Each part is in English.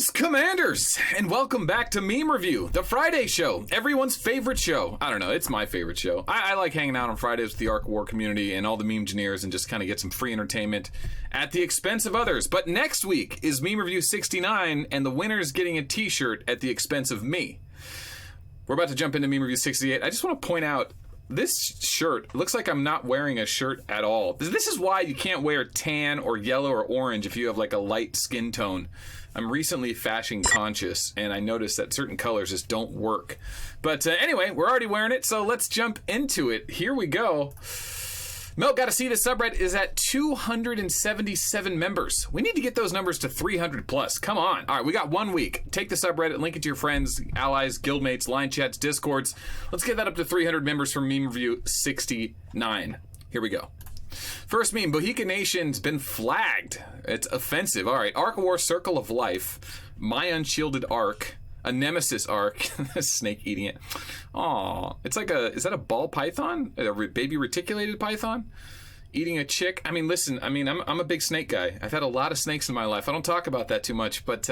Greetings, Commanders, and welcome back to Meme Review, the Friday show, everyone's favorite show. I don't know, it's my favorite show. I like hanging out on Fridays with the Arc War community and all the meme engineers and just kind of get some free entertainment at the expense of others. But next week is Meme Review 69, and the winner's getting a t-shirt at the expense of me. We're about to jump into Meme Review 68. I just want to point out, this shirt looks like I'm not wearing a shirt at all. This is why you can't wear tan or yellow or orange if you have like a light skin tone. I'm recently fashion conscious, and I noticed that certain colors just don't work. But anyway, we're already wearing it, so let's jump into it. Here we go. Melt Gotta See, the subreddit is at 277 members. We need to get those numbers to 300 plus. Come on. All right, we got 1 week. Take the subreddit, link it to your friends, allies, guildmates, line chats, discords. Let's get that up to 300 members for Meme Review 69. Here we go. First meme, Bohica Nation's been flagged. It's offensive. All right, Arc War Circle of Life, My Unshielded Arc, a Nemesis Arc, snake eating it. Aw, it's like is that a ball python? A baby reticulated python? Eating a chick? I mean, listen, I'm a big snake guy. I've had a lot of snakes in my life. I don't talk about that too much, but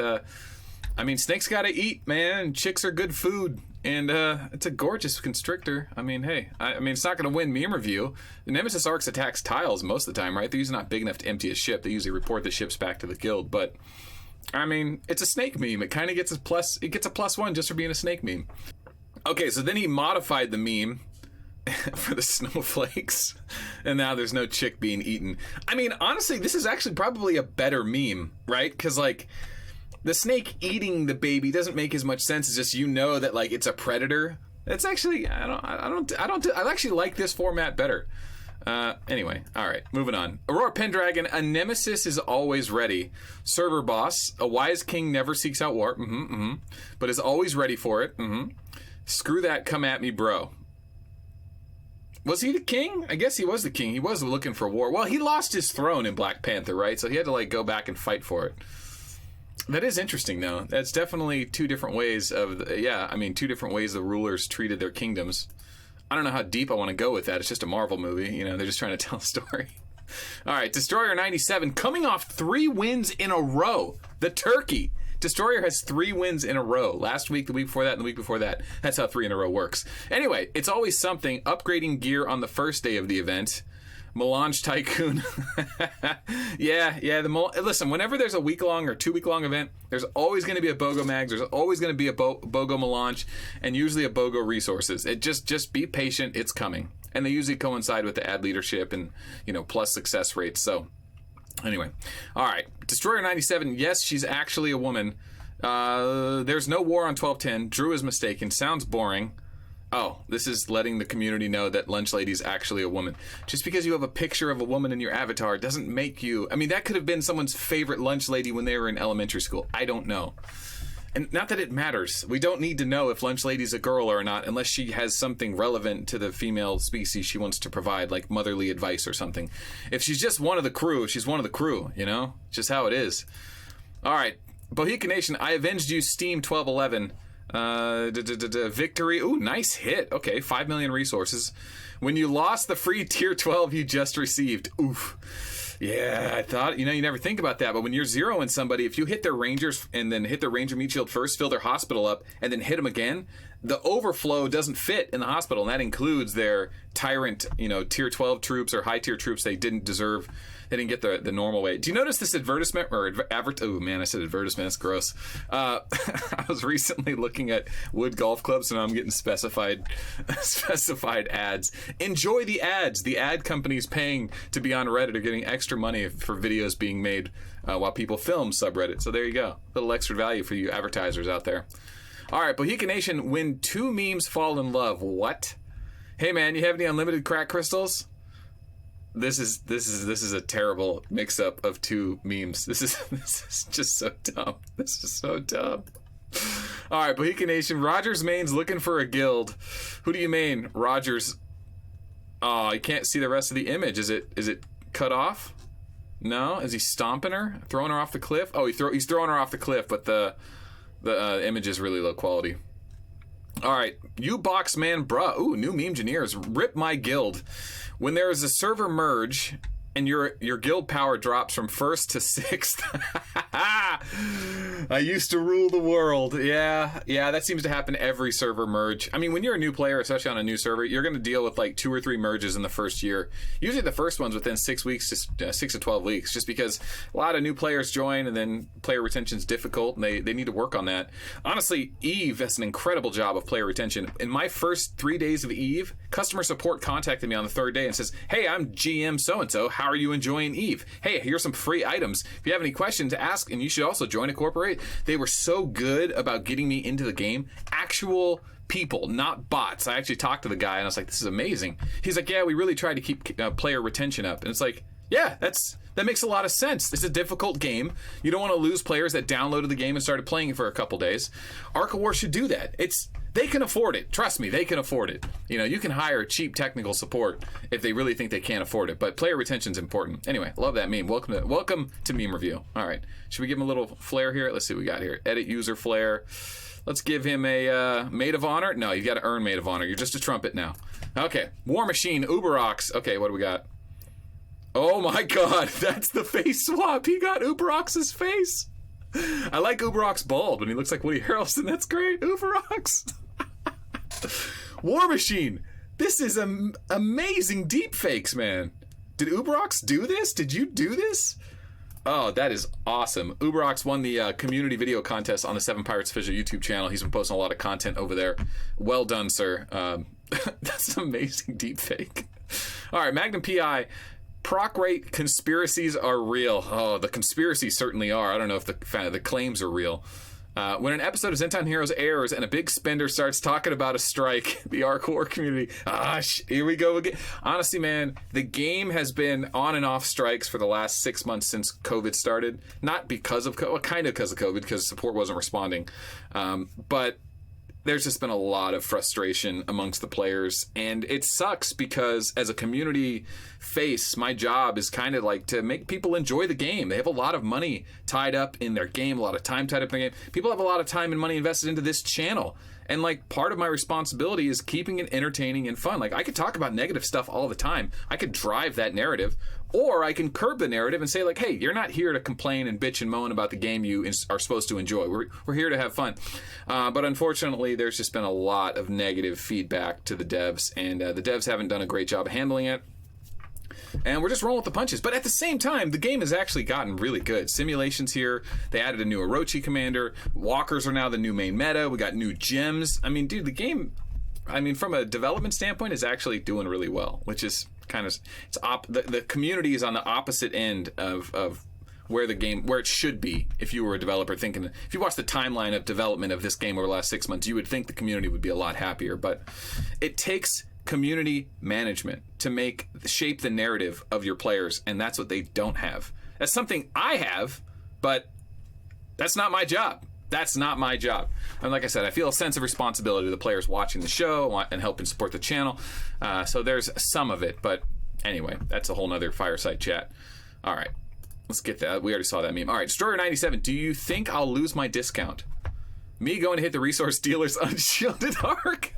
snakes gotta eat, man. Chicks are good food. And it's a gorgeous constrictor. I mean, hey, it's not going to win Meme Review. The Nemesis Arcs attacks tiles most of the time, right? They're usually not big enough to empty a ship. They usually report the ships back to the guild. But, it's a snake meme. It kind of gets a plus. It gets a +1 just for being a snake meme. Okay, so then he modified the meme for the snowflakes. And now there's no chick being eaten. I mean, honestly, this is actually probably a better meme, right? Because, the snake eating the baby doesn't make as much sense as just that it's a predator. It's actually I actually like this format better. Anyway, all right, moving on. Aurora Pendragon, a nemesis is always ready. Server boss, a wise king never seeks out war, but is always ready for it. Screw that, come at me, bro. Was he the king? I guess he was the king. He was looking for war. Well, he lost his throne in Black Panther, right? So he had to go back and fight for it. That is interesting, though. That's definitely two different ways two different ways the rulers treated their kingdoms. I don't know how deep I want to go with that. It's just a Marvel movie. They're just trying to tell a story. All right, Destroyer 97, coming off 3 wins in a row. The turkey. Destroyer has 3 wins in a row. Last week, the week before that, and the week before that. That's how 3 in a row works. Anyway, it's always something. Upgrading gear on the first day of the event. Melange Tycoon. Listen, whenever there's a week-long or 2-week-long event, there's always going to be a BOGO Mags, there's always going to be a BOGO Melange, and usually a BOGO Resources. It just be patient, it's coming. And they usually coincide with the ad leadership and, plus success rates. So, anyway. All right. Destroyer 97, yes, she's actually a woman. There's no war on 1210. Drew is mistaken. Sounds boring. Oh, this is letting the community know that Lunch Lady's actually a woman. Just because you have a picture of a woman in your avatar doesn't make you... that could have been someone's favorite Lunch Lady when they were in elementary school. I don't know. And not that it matters. We don't need to know if Lunch Lady's a girl or not unless she has something relevant to the female species she wants to provide, like motherly advice or something. If she's just one of the crew, she's one of the crew, Just how it is. All right. Bohica Nation, I avenged you, Steam 1211. Victory. Ooh, nice hit. Okay, 5 million resources. When you lost the free tier 12 you just received. Oof. Yeah, I thought, you never think about that, but when you're zeroing somebody, if you hit their rangers and then hit their ranger meat shield first, fill their hospital up, and then hit them again, the overflow doesn't fit in the hospital, and that includes their tyrant, tier 12 troops or high tier troops they didn't deserve. They didn't get the normal way. Do you notice this advertisement or oh man, I said advertisement. That's gross. I was recently looking at wood golf clubs, and I'm getting specified ads. Enjoy the ads. The ad companies paying to be on Reddit are getting extra money for videos being made while people film subreddit. So there you go. A little extra value for you advertisers out there. All right, Bohica Nation, when 2 memes fall in love. What? Hey man, you have any unlimited crack crystals? This is a terrible mix-up of 2 memes. This is just so dumb. This is so dumb. All right, Bohica Nation. Rogers main's looking for a guild. Who do you main? Rogers. Oh, you can't see the rest of the image. Is it cut off? No. Is he stomping her? Throwing her off the cliff? Oh, he's throwing her off the cliff, but the image is really low quality. All right, you box man bruh. Ooh, new meme engineers. Rip my guild. When there is a server merge, and your guild power drops from 1st to 6th. I used to rule the world. Yeah, that seems to happen every server merge. I mean, when you're a new player, especially on a new server, you're going to deal with like 2 or 3 merges in the first year. Usually the first one's within 6 weeks, just 6 to 12 weeks, just because a lot of new players join, and then player retention is difficult, and they need to work on that. Honestly, Eve has an incredible job of player retention. In my first 3 days of Eve, customer support contacted me on the 3rd day and says, "Hey, I'm GM so-and-so. How are you enjoying Eve? Hey, here's some free items. If you have any questions, ask, and you should also join a corporate." They were so good about getting me into the game. Actual people, not bots. I actually talked to the guy, and I was like, "This is amazing." He's like, "Yeah, we really tried to keep player retention up." And it's like, yeah, that makes a lot of sense. It's a difficult game. You don't want to lose players that downloaded the game and started playing it for a couple days. Arc of War should do that. They can afford it. Trust me, they can afford it. You know, you can hire cheap technical support if they really think they can't afford it. But player retention is important. Anyway, love that meme. Welcome to Meme Review. All right, should we give him a little flair here? Let's see what we got here. Edit user flair. Let's give him a Maid of Honor. No, you got to earn Maid of Honor. You're just a trumpet now. Okay, War Machine, Uberox. Okay, what do we got? Oh my God, that's the face swap. He got Uberox's face. I like Uberox bald when he looks like Woody Harrelson. That's great. Uberox. War Machine. This is amazing deep fakes, man. Did Uberox do this? Did you do this? Oh, that is awesome. Uberox won the community video contest on the Seven Pirates Official YouTube channel. He's been posting a lot of content over there. Well done, sir. That's an amazing deep fake. All right, Magnum PI. Proc rate conspiracies are real. Oh, the conspiracies certainly are. I don't know if the claims are real. When an episode of Zenton Heroes airs and a big spender starts talking about a strike, the Arc War community, here we go again. Honestly, man, the game has been on and off strikes for the last 6 months since COVID started. Not because of COVID, well, kind of because of COVID, because support wasn't responding. But there's just been a lot of frustration amongst the players, and it sucks because as a community face, my job is kind of like to make people enjoy the game. They have a lot of money tied up in their game, a lot of time tied up in their game. People have a lot of time and money invested into this channel. And like part of my responsibility is keeping it entertaining and fun. Like I could talk about negative stuff all the time. I could drive that narrative, or I can curb the narrative and say like, hey, you're not here to complain and bitch and moan about the game you are supposed to enjoy. We're here to have fun. But unfortunately, there's just been a lot of negative feedback to the devs, and the devs haven't done a great job of handling it. And we're just rolling with the punches. But at the same time, the game has actually gotten really good. Simulations here. They added a new Orochi commander. Walkers are now the new main meta. We got new gems. I mean, dude, the game, from a development standpoint, is actually doing really well, which is kind of, the community is on the opposite end of where it should be. If you were a developer thinking, if you watch the timeline of development of this game over the last 6 months, you would think the community would be a lot happier. But it takes community management to shape the narrative of your players, and that's what they don't have. That's something I have, but that's not my job. That's not my job. And like I said, I feel a sense of responsibility to the players watching the show and helping support the channel. So there's some of it, but anyway, that's a whole nother fireside chat. All right, let's get that. We already saw that meme. All right, Destroyer97, do you think I'll lose my discount? Me going to hit the resource dealer's unshielded arc?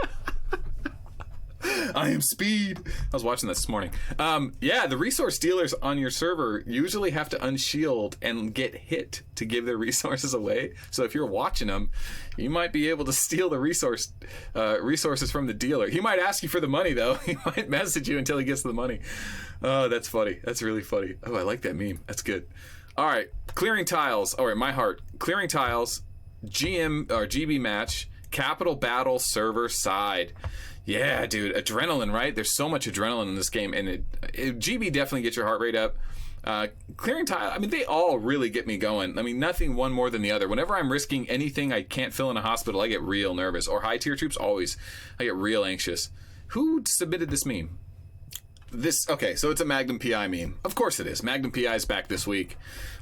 I am speed. I was watching this morning. Yeah, the resource dealers on your server usually have to unshield and get hit to give their resources away. So if you're watching them, you might be able to steal the resources from the dealer. He might ask you for the money, though. He might message you until he gets the money. Oh, that's funny. That's really funny. Oh, I like that meme. That's good. All right, clearing tiles. All right, my heart. Clearing tiles, GM or GB match, capital battle server side. Yeah, dude, adrenaline, right? There's so much adrenaline in this game, and GB definitely gets your heart rate up. Clearing tile, they all really get me going. Nothing one more than the other. Whenever I'm risking anything I can't fill in a hospital, I get real nervous. Or high tier troops, always. I get real anxious. Who submitted this meme? Okay, so it's a Magnum PI meme. Of course it is. Magnum PI is back this week.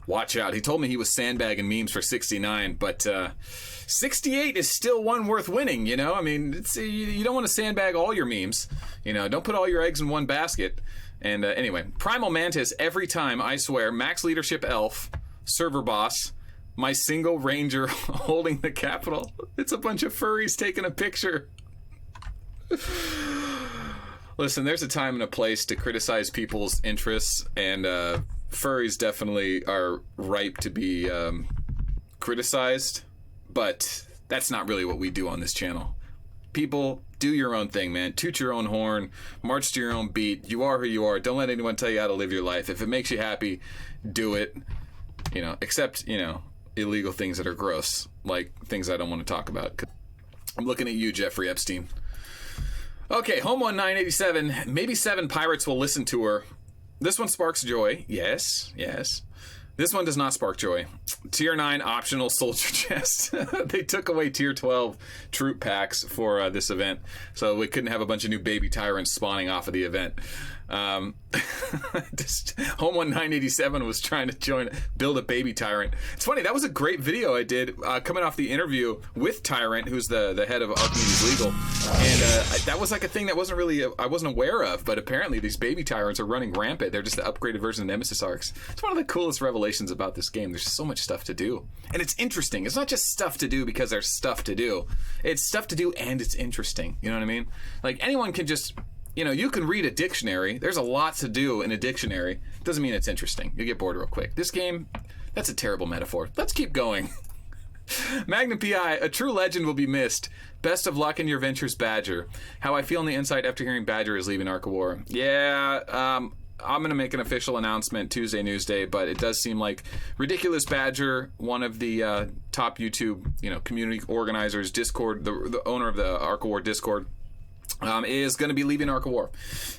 Watch out. He told me he was sandbagging memes for 69, but 68 is still one worth winning, you know? You don't want to sandbag all your memes. Don't put all your eggs in one basket. And anyway, Primal Mantis, every time, I swear, max leadership elf, server boss, my single ranger holding the capital. It's a bunch of furries taking a picture. Listen, there's a time and a place to criticize people's interests, and furries definitely are ripe to be criticized, but that's not really what we do on this channel. People, do your own thing, man. Toot your own horn, march to your own beat. You are who you are. Don't let anyone tell you how to live your life. If it makes you happy, do it. Except, illegal things that are gross, like things I don't want to talk about. I'm looking at you, Jeffrey Epstein. Okay, Home on 987. Maybe 7 pirates will listen to her. This one sparks joy. Yes. This one does not spark joy. Tier 9 optional soldier chest. They took away Tier 12 troop packs for this event, so we couldn't have a bunch of new baby tyrants spawning off of the event. Home on 987 was trying to build a baby tyrant. It's funny, that was a great video I did coming off the interview with Tyrant, who's the head of Archimedes Legal, and that was like a thing that I wasn't aware of, but apparently these baby tyrants are running rampant. They're just the upgraded version of Nemesis arcs. It's one of the coolest revelations about this game. There's so much stuff to do, and it's interesting. It's not just stuff to do because there's stuff to do. It's stuff to do and it's interesting. You know what I mean? Like, anyone can just... you can read a dictionary. There's a lot to do in a dictionary. Doesn't mean it's interesting. You get bored real quick. This game, that's a terrible metaphor. Let's keep going. Magnum PI, a true legend will be missed. Best of luck in your ventures, Badger. How I feel on the inside after hearing Badger is leaving Arc of War. Yeah, I'm going to make an official announcement Tuesday Newsday, but it does seem like Ridiculous Badger, one of the top YouTube community organizers, Discord, the owner of the Arc of War Discord, is going to be leaving Arc of War.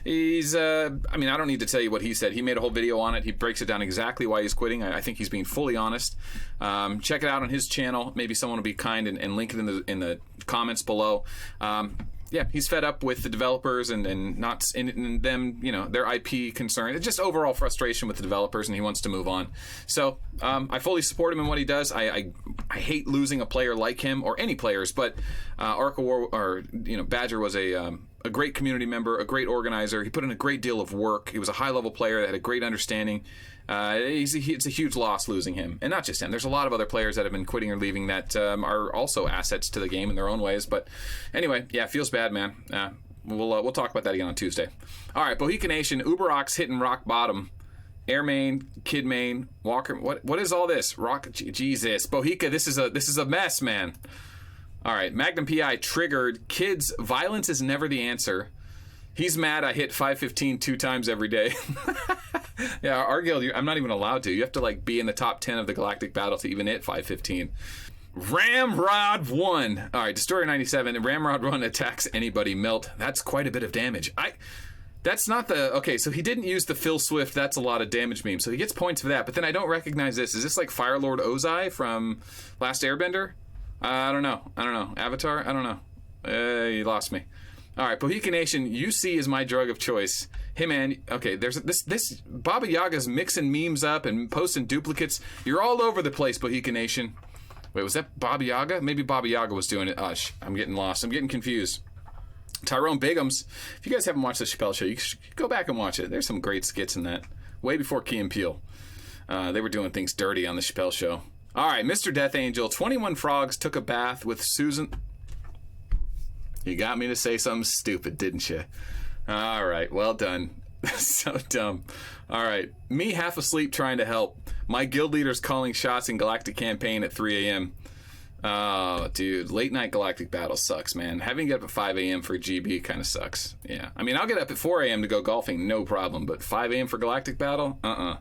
He's, I don't need to tell you what he said. He made a whole video on it. He breaks it down exactly why he's quitting. I think he's being fully honest. Check it out on his channel. Maybe someone will be kind and link it in the comments below. Yeah, he's fed up with the developers and not in them, their IP concern. It's just overall frustration with the developers, and he wants to move on. So I fully support him in what he does. I hate losing a player like him, or any players, but Arc of War, or Badger was a great community member, a great organizer. He put in a great deal of work. He was a high-level player that had a great understanding. It's a huge loss losing him, and not just him. There's a lot of other players that have been quitting or leaving that are also assets to the game in their own ways. But anyway, yeah, feels bad, man. We'll talk about that again on Tuesday. All right, Bohica Nation, Uberox hitting rock bottom. Air main, kid main, Walker. What is all this? Jesus, Bohica, this is a mess, man. All right, Magnum PI triggered. Kids, violence is never the answer. He's mad I hit 515 2 times every day. Yeah, our guild, I'm not even allowed to. You have to be in the top 10 of the Galactic Battle to even hit 515. Ramrod 1. All right, Destroyer 97. Ramrod 1 attacks anybody. Melt. That's quite a bit of damage. That's not the... Okay, so he didn't use the Phil Swift. That's a lot of damage meme. So he gets points for that. But then I don't recognize this. Is this like Fire Lord Ozai from Last Airbender? I don't know. Avatar? I don't know. You lost me. All right, Bohica Nation, UC is my drug of choice. Hey, man, okay, there's this Baba Yaga's mixing memes up and posting duplicates. You're all over the place, Bohica Nation. Wait, was that Baba Yaga? Maybe Baba Yaga was doing it. I'm getting lost. I'm getting confused. Tyrone Bigums. If you guys haven't watched the Chappelle Show, you should go back and watch it. There's some great skits in that. Way before Key and Peele. They were doing things dirty on the Chappelle Show. All right, Mr. Death Angel. 21 frogs took a bath with Susan... You got me to say something stupid, didn't you? All right, well done. So dumb. All right, me half asleep trying to help. My guild leader's calling shots in Galactic Campaign at 3 a.m. Oh, dude, late night Galactic Battle sucks, man. Having to get up at 5 a.m. for GB kind of sucks. Yeah, I mean, I'll get up at 4 a.m. to go golfing, no problem. But 5 a.m. for Galactic Battle? I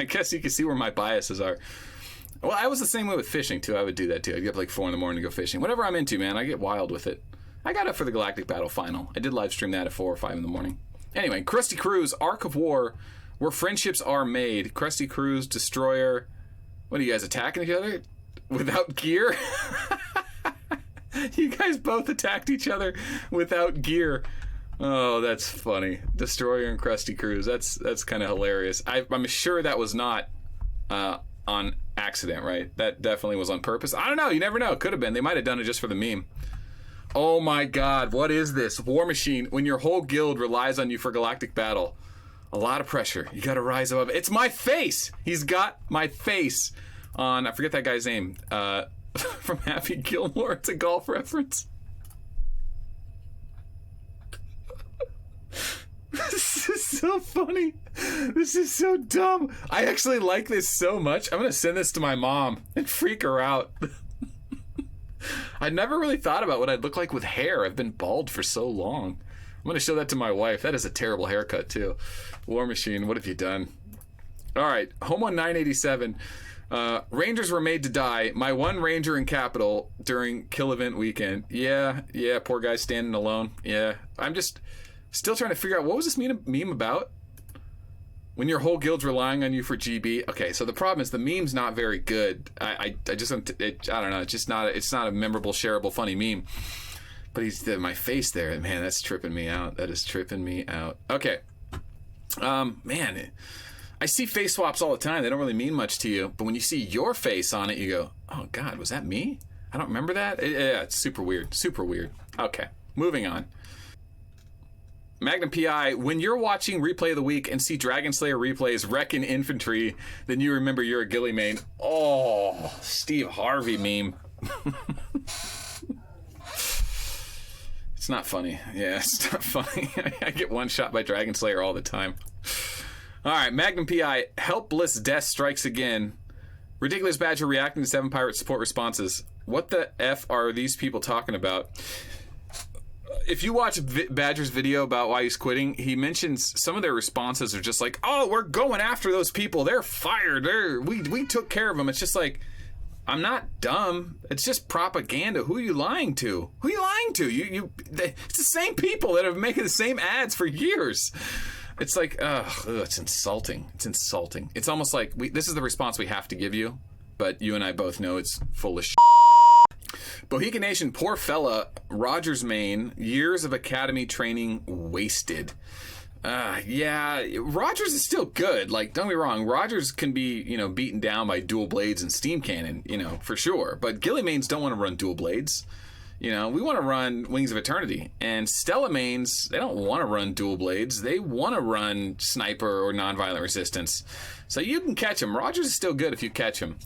guess you can see where my biases are. Well, I was the same way with fishing, too. I would do that, too. I'd get up 4 in the morning to go fishing. Whatever I'm into, man, I get wild with it. I got up for the Galactic Battle final. I did live stream that at 4 or 5 in the morning. Anyway, Krusty Cruz, Arc of War, where friendships are made. Krusty Cruz, Destroyer. What are you guys, attacking each other? Without gear? You guys both attacked each other without gear. Oh, that's funny. Destroyer and Krusty Cruz. That's kind of hilarious. I'm sure that was not... on accident, right? That definitely was on purpose. I don't know. You never know. It could have been. They might have done it just for the meme. Oh my God. What is this? War Machine. When your whole guild relies on you for Galactic Battle. A lot of pressure. You got to rise above. It's my face. He's got my face on, I forget that guy's name. From Happy Gilmore. It's a golf reference. so funny. This is so dumb. I actually like this so much. I'm going to send this to my mom and freak her out. I never really thought about what I'd look like with hair. I've been bald for so long. I'm going to show that to my wife. That is a terrible haircut, too. War Machine, what have you done? All right, Home on 987. Rangers were made to die. My one Ranger in Capital during kill event weekend. Yeah, poor guy standing alone. Yeah, I'm just still trying to figure out what was this meme about? When your whole guild's relying on you for GB. Okay, so the problem is the meme's not very good. I just don't know. It's just not. It's not a memorable, shareable, funny meme. But my face there, man. That's tripping me out. That is tripping me out. Okay, man. I see face swaps all the time. They don't really mean much to you. But when you see your face on it, you go, oh, God, was that me? I don't remember that. Yeah, it's super weird. Super weird. Okay, moving on. Magnum PI, when you're watching Replay of the Week and see Dragon Slayer replays wreck in infantry, then you remember you're a Gilly main. Oh, Steve Harvey meme. It's not funny. Yeah, it's not funny. I get one shot by Dragon Slayer all the time. All right, Magnum PI, helpless death strikes again. Ridiculous Badger reacting to 7 pirate support responses. What the F are these people talking about? If you watch Badger's video about why he's quitting, he mentions some of their responses are just like, oh, we're going after those people. They're fired. We took care of them. It's just like, I'm not dumb. It's just propaganda. Who are you lying to? Who are you lying to? It's the same people that have been making the same ads for years. It's like, it's insulting. It's insulting. It's almost like this is the response we have to give you, but you and I both know it's full of shit. Bohica Nation, poor fella, Rogers main, years of academy training wasted. Yeah, Rogers is still good. Like, don't get me wrong, Rogers can be, beaten down by dual blades and steam cannon, for sure. But Gilly mains don't want to run dual blades. We want to run Wings of Eternity. And Stella mains, they don't want to run dual blades. They want to run sniper or nonviolent resistance. So you can catch him. Rogers is still good if you catch him.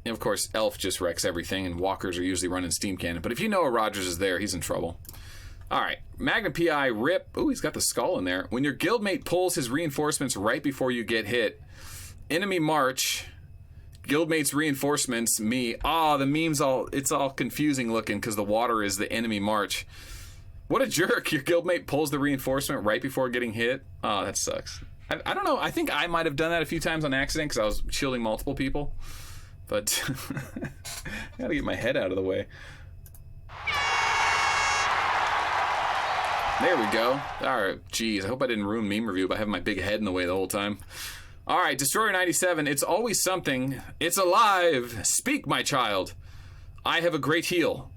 And of course, Elf just wrecks everything, and Walkers are usually running steam cannon. But if you know a Rogers is there, he's in trouble. All right, Magnum PI, rip. Ooh, he's got the skull in there. When your guildmate pulls his reinforcements right before you get hit, enemy march, guildmate's reinforcements, me. The meme's it's all confusing looking because the water is the enemy march. What a jerk. Your guildmate pulls the reinforcement right before getting hit. Oh, that sucks. I don't know. I think I might have done that a few times on accident because I was shielding multiple people. But I gotta get my head out of the way. There we go. All right, geez, I hope I didn't ruin meme review by having my big head in the way the whole time. All right, Destroyer 97, it's always something. It's alive. Speak, my child. I have a great heal.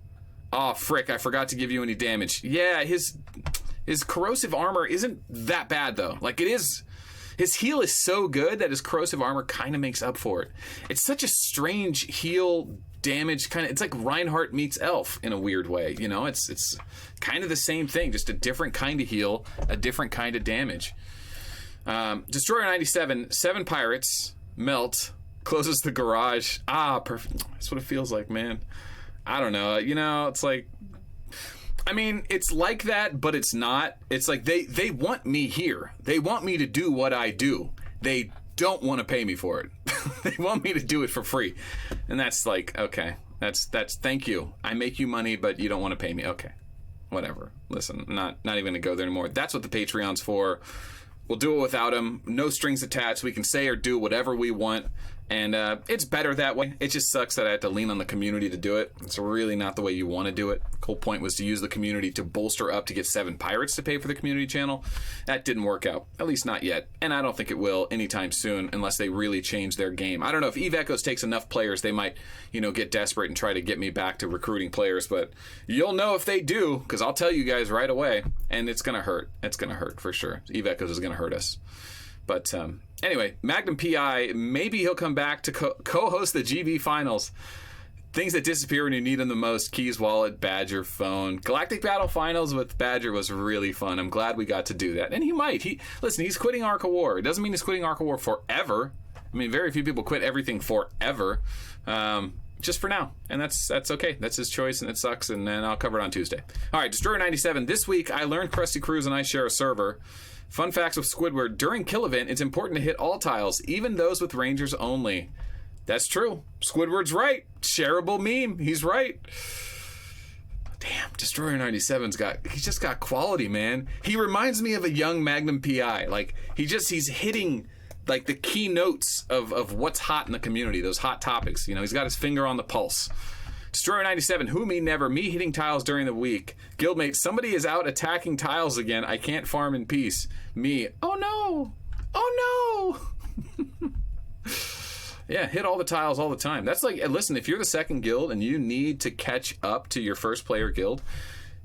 Oh, frick, I forgot to give you any damage. Yeah, his corrosive armor isn't that bad, though. Like, it is... His heal is so good that his corrosive armor kind of makes up for it. It's such a strange heal damage kind of. It's like Reinhardt meets Elf in a weird way. It's kind of the same thing, just a different kind of heal, a different kind of damage. Destroyer 97, 7 pirates, Melt, closes the garage. Perfect. That's what it feels like, man. I don't know. It's like. I mean, it's like that, but it's not. It's like they want me here. They want me to do what I do. They don't want to pay me for it. They want me to do it for free. And that's like, okay, that's thank you. I make you money, but you don't want to pay me. Okay, whatever. Listen, I'm not even going to go there anymore. That's what the Patreon's for. We'll do it without them. No strings attached. We can say or do whatever we want. And it's better that way. It just sucks that I have to lean on the community to do it. It's really not the way you want to do it. The whole point was to use the community to bolster up to get 7 pirates to pay for the community channel. That didn't work out, at least not yet. And I don't think it will anytime soon unless they really change their game. I don't know if Eve Echoes takes enough players, they might, get desperate and try to get me back to recruiting players. But you'll know if they do, because I'll tell you guys right away. And it's going to hurt. It's going to hurt for sure. Eve Echoes is going to hurt us. But anyway, Magnum PI, maybe he'll come back to co-host the GB finals. Things that disappear when you need them the most. Keys, wallet, Badger, phone. Galactic Battle Finals with Badger was really fun. I'm glad we got to do that. And he might. Listen, he's quitting Arc of War. It doesn't mean he's quitting Arc of War forever. I mean, very few people quit everything forever. just for now, and that's okay. That's his choice, and it sucks, and then I'll cover it on Tuesday. All right, Destroyer 97. This week, I learned Krusty Cruz and I share a server. Fun facts with Squidward. During Kill Event, it's important to hit all tiles, even those with Rangers only. That's true. Squidward's right. Shareable meme. He's right. Damn, Destroyer 97's he's just got quality, man. He reminds me of a young Magnum PI. Like, he's hitting like the key notes of what's hot in the community, those hot topics. You know, he's got his finger on the pulse. Destroyer 97, who me never, me hitting tiles during the week. Guildmate, somebody is out attacking tiles again. I can't farm in peace. Me, oh no, oh no. Yeah, hit all the tiles all the time. That's like, listen, if you're the second guild and you need to catch up to your first player guild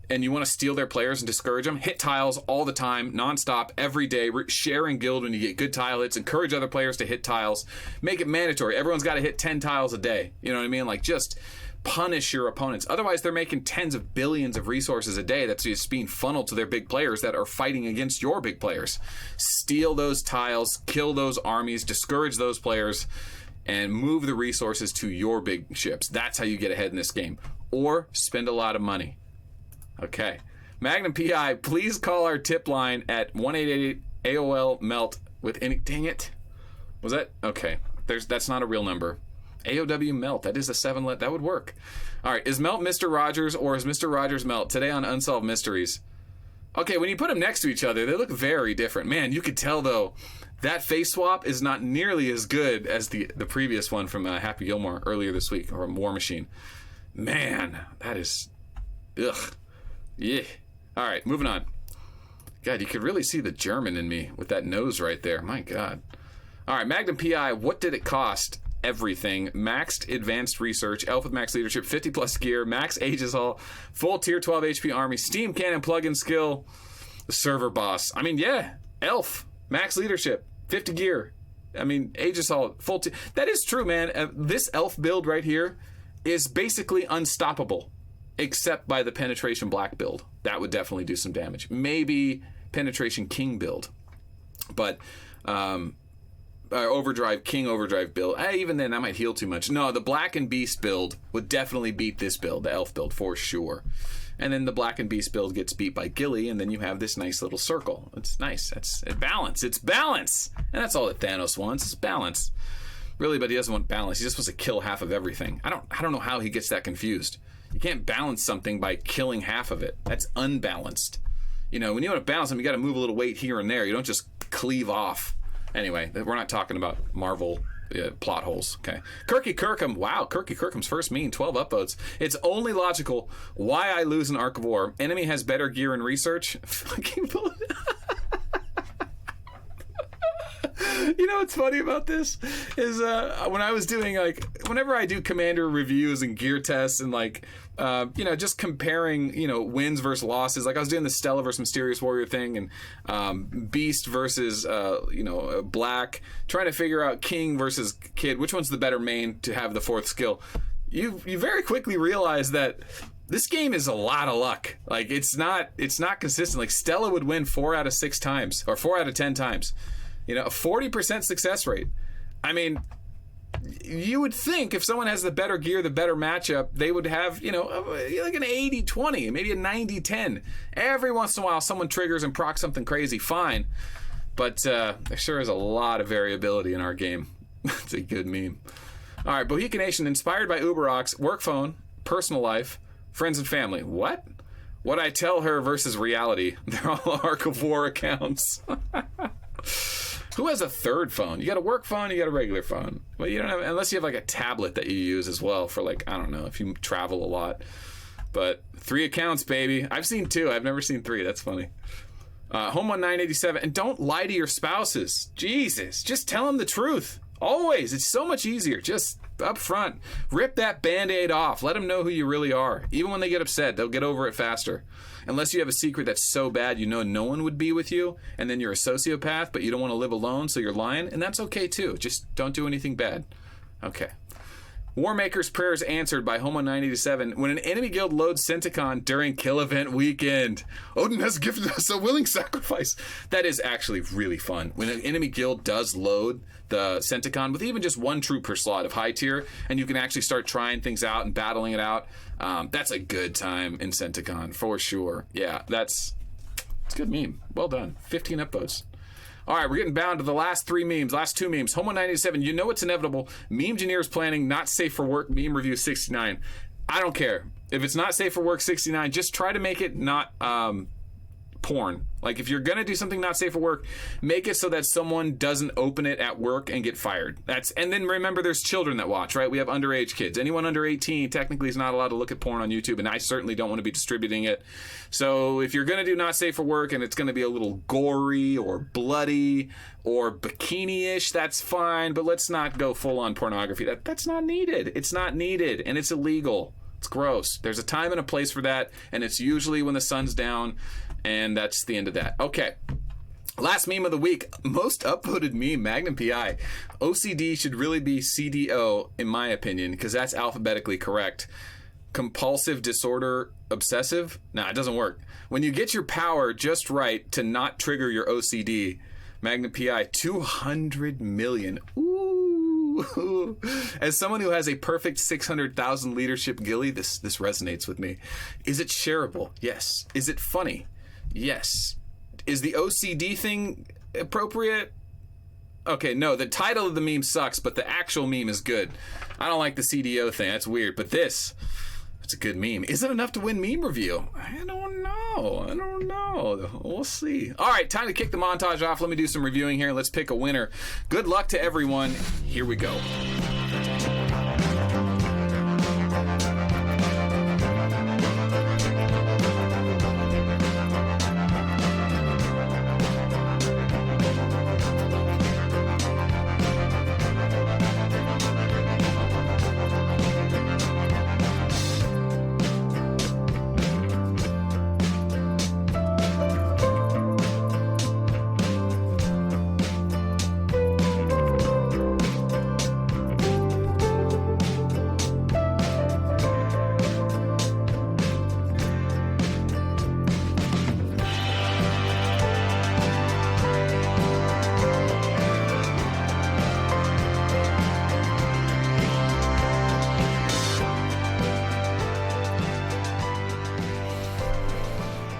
and you want to steal their players and discourage them, hit tiles all the time, nonstop, every day, share in guild when you get good tile hits, encourage other players to hit tiles, make it mandatory. Everyone's got to hit 10 tiles a day. You know what I mean? Like, just punish your opponents. Otherwise, they're making tens of billions of resources a day that's just being funneled to their big players that are fighting against your big players. Steal those tiles, kill those armies, discourage those players, and move the resources to your big ships. That's how you get ahead in this game. Or spend a lot of money. Okay. Magnum PI, please call our tip line at 188 AOL Melt with any... Dang it. Was that... Okay. That's not a real number. AOW Melt. That is a 7-let. That would work. All right. Is Melt Mr. Rogers or is Mr. Rogers Melt? Today on Unsolved Mysteries. Okay, when you put them next to each other, they look very different. Man, you could tell, though, that face swap is not nearly as good as the previous one from Happy Gilmore earlier this week, or War Machine. Man, that is... Ugh. Yeah. All right, moving on. God, you could really see the German in me with that nose right there. My God. All right, Magnum PI, what did it cost? Everything. Maxed advanced research, elf with max leadership, 50 plus gear, max Aegis Hall, full tier 12 HP army, steam cannon plug-in skill, the server boss. I mean, yeah, elf, max leadership, 50 gear. I mean, Aegis Hall, full tier. That is true, man. This elf build right here is basically unstoppable, except by the penetration black build. That would definitely do some damage. Maybe penetration king build, but overdrive, king overdrive build. Even then, that might heal too much. No, the black and beast build would definitely beat this build, the elf build, for sure. And then the black and beast build gets beat by Gilly, and then you have this nice little circle. It's nice. It's balance. It's balance. And that's all that Thanos wants, is balance. Really, but he doesn't want balance. He just wants to kill half of everything. I don't know how he gets that confused. You can't balance something by killing half of it. That's unbalanced. You know, when you want to balance them, you got to move a little weight here and there. You don't just cleave off. Anyway, we're not talking about Marvel plot holes. Okay. Kirky Kirkham. Wow, Kirky Kirkham's first mean, 12 upvotes. It's only logical why I lose an Arc of War. Enemy has better gear and research. Fucking You know what's funny about this is when I was doing, like, whenever I do commander reviews and gear tests and, like, just comparing, wins versus losses. Like, I was doing the Stella versus Mysterious Warrior thing, and Beast versus, Black, trying to figure out King versus Kid, which one's the better main to have the fourth skill. You very quickly realize that this game is a lot of luck. Like, it's not consistent. Like, Stella would win 4 out of 6 times, or 4 out of 10 times. A 40% success rate. I mean, you would think if someone has the better gear, the better matchup, they would have, like an 80-20, maybe a 90-10. Every once in a while, someone triggers and procs something crazy, fine. But there sure is a lot of variability in our game. It's a good meme. All right, Bohican Nation, inspired by Uberox, work phone, personal life, friends and family. What? What I tell her versus reality. They're all Arc of War accounts. Who has a third phone? You got a work phone, you got a regular phone. Well, you don't have, unless you have like a tablet that you use as well for, like, I don't know, if you travel a lot. But 3 accounts, baby. I've seen 2. I've never seen 3. That's funny. Home1987. And don't lie to your spouses. Jesus. Just tell them the truth. Always. It's so much easier. Just up front. Rip that Band-Aid off. Let them know who you really are. Even when they get upset, they'll get over it faster. Unless you have a secret that's so bad no one would be with you, and then you're a sociopath, but you don't want to live alone, so you're lying, and that's okay too. Just don't do anything bad. Okay. Warmaker's prayers answered by Homo987 when an enemy guild loads Centicon during kill event weekend. Odin has gifted us a willing sacrifice. That is actually really fun. When an enemy guild does load the Centicon with even just one troop per slot of high tier, and you can actually start trying things out and battling it out, that's a good time in Centicon for sure. Yeah, it's a good meme. Well done. 15 upvotes. All right, we're getting bound to the last two memes. Homo987, you know it's inevitable. Meme engineers planning not safe for work meme review 69. I don't care. If it's not safe for work 69, just try to make it not porn. Like, if you're going to do something not safe for work, make it so that someone doesn't open it at work and get fired. And then remember, there's children that watch, right? We have underage kids. Anyone under 18 technically is not allowed to look at porn on YouTube, and I certainly don't want to be distributing it. So if you're going to do not safe for work and it's going to be a little gory or bloody or bikini-ish, that's fine, but let's not go full-on pornography. That's not needed. It's not needed, and it's illegal. It's gross. There's a time and a place for that, and it's usually when the sun's down. And that's the end of that. Okay. Last meme of the week. Most upvoted meme, Magnum PI. OCD should really be CDO, in my opinion, because that's alphabetically correct. Compulsive disorder obsessive? Nah, it doesn't work. When you get your power just right to not trigger your OCD, Magnum PI, 200 million. Ooh. As someone who has a perfect 600,000 leadership ghillie, this resonates with me. Is it shareable? Yes. Is it funny? Yes. Is the OCD thing appropriate? Okay, no, the title of the meme sucks, but the actual meme is good. I don't like the CDO thing. That's weird. But it's a good meme. Is it enough to win meme review? I don't know. We'll see. All right, time to kick the montage off. Let me do some reviewing here. Let's pick a winner. Good luck to everyone. Here we go.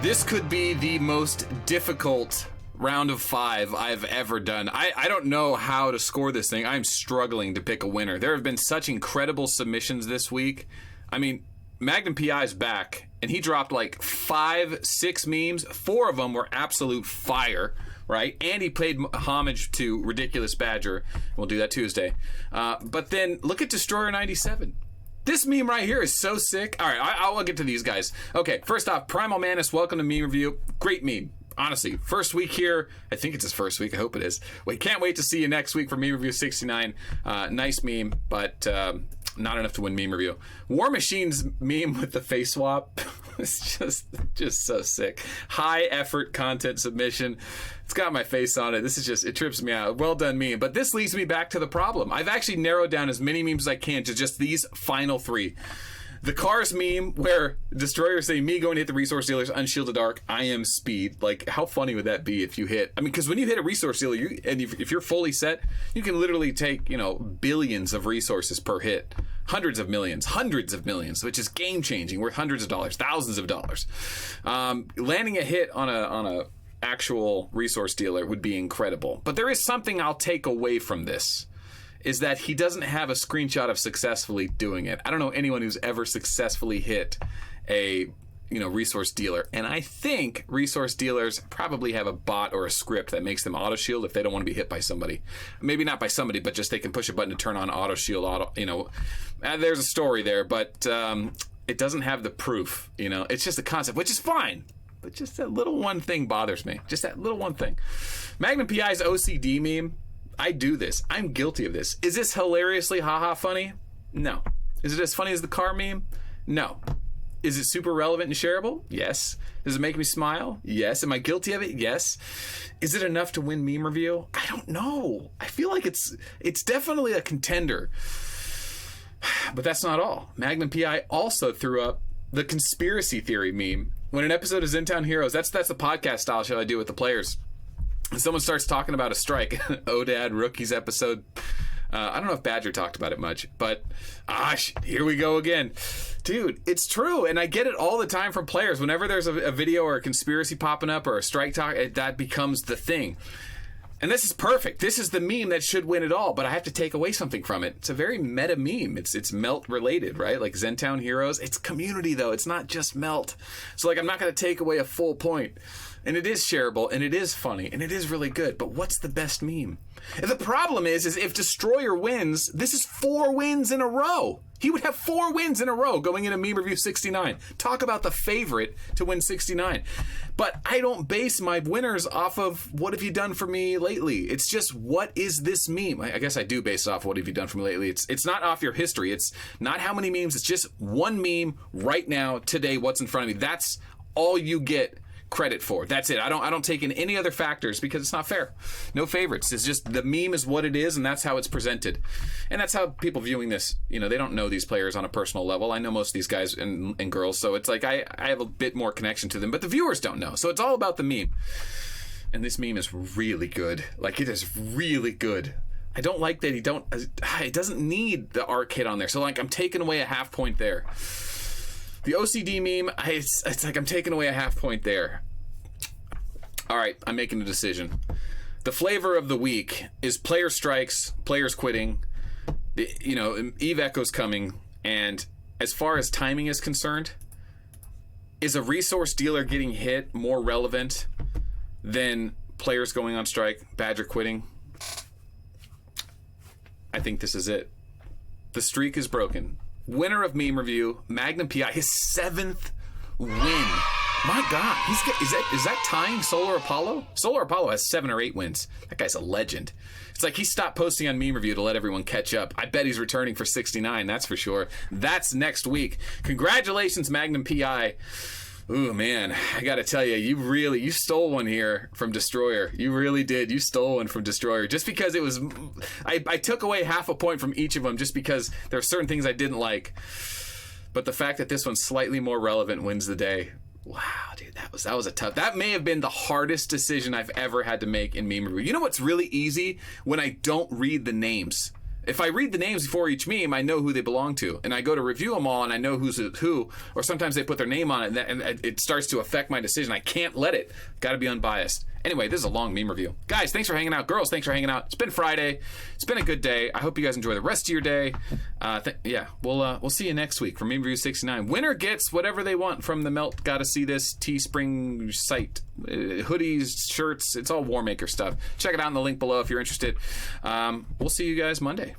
This could be the most difficult round of 5 I've ever done. I don't know how to score this thing. I'm struggling to pick a winner. There have been such incredible submissions this week. I mean, Magnum PI's back, and he dropped like 5-6 memes. 4 of them were absolute fire, right? And he paid homage to Ridiculous Badger. We'll do that Tuesday. But then look at Destroyer 97. This meme right here is so sick. All right, I'll get to these guys. Okay, first off, Primal Manus, welcome to Meme Review. Great meme. Honestly, first week here. I think it's his first week. I hope it is. Can't wait to see you next week for Meme Review 69. Nice meme, but not enough to win Meme Review. War Machine's meme with the face swap. It's just so sick. High effort content submission. It's got my face on it. This is just, it trips me out. Well done meme. But this leads me back to the problem. I've actually narrowed down as many memes as I can to just these final 3. The Cars meme where Destroyers say, me going to hit the resource dealers, unshielded arc, I am speed. Like, how funny would that be if you hit? I mean, because when you hit a resource dealer, if you're fully set, you can literally take, billions of resources per hit. Hundreds of millions, which is game changing. Worth hundreds of dollars, thousands of dollars. Landing a hit on a actual resource dealer would be incredible. But there is something I'll take away from this. Is that he doesn't have a screenshot of successfully doing it. I don't know anyone who's ever successfully hit a resource dealer. And I think resource dealers probably have a bot or a script that makes them auto shield if they don't want to be hit by somebody. Maybe not by somebody, but just they can push a button to turn on auto shield. There's a story there, but it doesn't have the proof. It's just a concept, which is fine. But just that little one thing bothers me. Just that little one thing. Magnum PI's OCD meme. I do this. I'm guilty of this. Is this hilariously haha funny? No. Is it as funny as the car meme? No. Is it super relevant and shareable? Yes. Does it make me smile? Yes. Am I guilty of it? Yes. Is it enough to win meme review? I don't know. I feel like it's definitely a contender. But that's not all. Magnum PI also threw up the conspiracy theory meme. When an episode of Zentown Heroes, that's the podcast style show I do with the players. Someone starts talking about a strike. ODAD Rookies episode. I don't know if Badger talked about it much, but here we go again. Dude, it's true, and I get it all the time from players. Whenever there's a video or a conspiracy popping up or a strike talk, that becomes the thing. And this is perfect. This is the meme that should win it all, but I have to take away something from it. It's a very meta meme. It's Melt related, right? Like Zentown Heroes. It's community, though. It's not just Melt. So, like, I'm not going to take away a full point. And it is shareable, and it is funny, and it is really good. But what's the best meme? And the problem is if Destroyer wins, this is 4 wins in a row. He would have 4 wins in a row going into Meme Review 69. Talk about the favorite to win 69. But I don't base my winners off of what have you done for me lately. It's just, what is this meme? I guess I do base it off what have you done for me lately. It's not off your history. It's not how many memes. It's just one meme right now, today, what's in front of me. That's all you get credit for. That's it. I don't take in any other factors because it's not fair. No favorites. It's just the meme is what it is, and that's how it's presented. And that's how people viewing this, they don't know these players on a personal level. I know most of these guys and girls, so it's like I have a bit more connection to them, but the viewers don't know. So it's all about the meme. And this meme is really good. Like, it is really good. I don't like that it doesn't need the arc hit on there. So, like, I'm taking away a half point there. The OCD meme, it's like I'm taking away a half point there. All right, I'm making a decision. The flavor of the week is player strikes, players quitting, Eve Echo's coming, and as far as timing is concerned, is a resource dealer getting hit more relevant than players going on strike, Badger quitting? I think this is it. The streak is broken. Winner of Meme Review, Magnum PI, his 7th win. My God, is that tying Solar Apollo? Solar Apollo has 7 or 8 wins. That guy's a legend. It's like he stopped posting on Meme Review to let everyone catch up. I bet he's returning for 69, that's for sure. That's next week. Congratulations, Magnum PI. Ooh, man, I gotta tell you, you stole one here from Destroyer. You really did. You stole one from Destroyer. Just because it was... I took away half a point from each of them just because there are certain things I didn't like. But the fact that this one's slightly more relevant wins the day. Wow, dude, that was a tough... That may have been the hardest decision I've ever had to make in Meme Review. You know what's really easy? When I don't read the names. If I read the names before each meme, I know who they belong to. And I go to review them all, and I know who's who. Or sometimes they put their name on it, and it starts to affect my decision. I can't let it. Got to be unbiased. Anyway, this is a long meme review. Guys, thanks for hanging out. Girls, thanks for hanging out. It's been Friday. It's been a good day. I hope you guys enjoy the rest of your day. We'll see you next week for Meme Review 69. Winner gets whatever they want from the Melt Gotta See This Teespring site. Hoodies, shirts, it's all War Maker stuff. Check it out in the link below if you're interested. We'll see you guys Monday.